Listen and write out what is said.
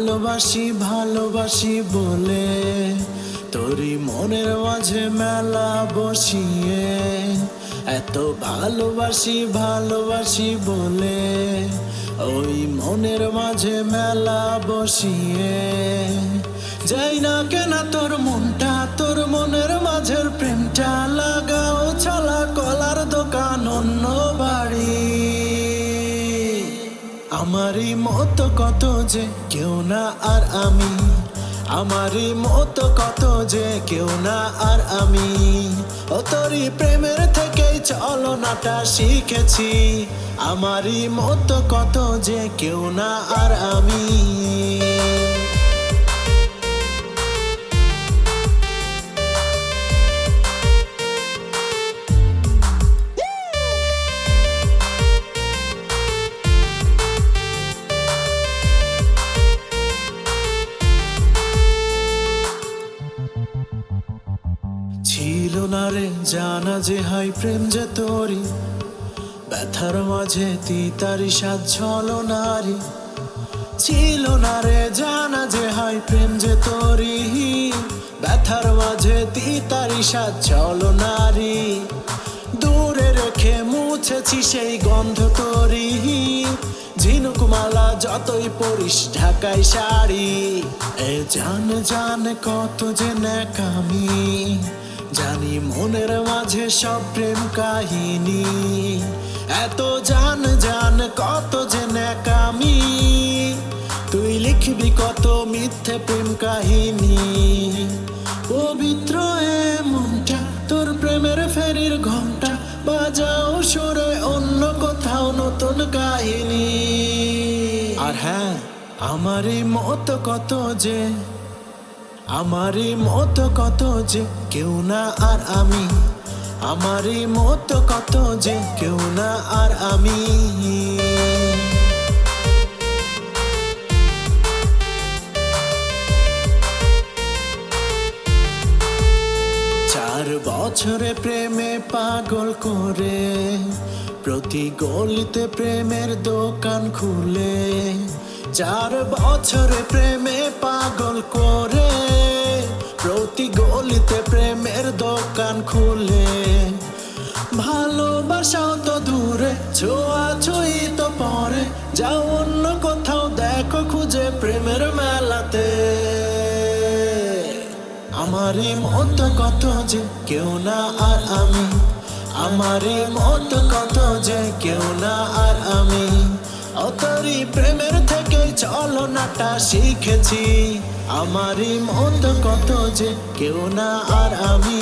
ভালোবাসি ভালোবাসি বলে তোরই মনের মাঝে মেলা বসিয়ে, এত ভালোবাসি ভালোবাসি বলে ওই মনের মাঝে মেলা বসিয়ে। যাই না কেনা তোর মনটা, তোর মনের মাঝের প্রেমটা লাগাও ছালা কলার দোকান অন্য বাড়ি। আমারই মতো কত যে কেউ না আর আমি, আমারই মতো কত যে কেউ না আর আমি। ও তোরই প্রেমের থেকেই চলনাটা শিখেছি, আমারই মতো কত যে কেউ না আর আমি। ছিল না রে জানা যে হাই প্রেম যে তোরি, ব্যথার মাঝে তিতারি সাজ ছলনারি। ছিল না রে জানা যে হাই প্রেম যে তোরি, ব্যথার মাঝে তিতারি সাজ ছলনারি। দূরে রেখে মুছেছি সেই গন্ধ তোরি, ঝিনুকমালা যতই পরিস ঢাকাই শাড়ি। এ জান জান কত যে ন্যাকামি, জানি মনের মাঝে সব প্রেম কাহিনী। এত জান জান কত যে ন্যাকামি, তুই লিখবি কত মিথ্যে প্রেম কাহিনী। পবিত্র এ মনটা তোর প্রেমের ফেরির ঘন্টা, বাজাও সরে অন্য কোথাও নতুন কাহিনী। আর হ্যাঁ, আমারই মতো কত যে, আমারই মতো কত যে কেউ না আর আমি, আমারই মতো কত যে কেউ না আর আমি। 4 বছরে প্রেমে পাগল করে, প্রতি গলিতে প্রেমের দোকান খুলে। 4 বছরে প্রেমে পাগল করে, প্রতি গলিতে প্রেমের দোকান খুলে। ভালোবাসাও তো দূরে, ছোঁয়াছুঁই তো পরে, যাও অন্য কোথাও দেখো খুঁজে প্রেমের মেলাতে। আমারই মতো কত যে কেউ না আর আমি, আমারই মতো কত যে কেউ না আর আমি। ও তোরই প্রেমের থেকে চলনাটা শিখেছি, আমারই মতো কত যে কেউ না আর আমি।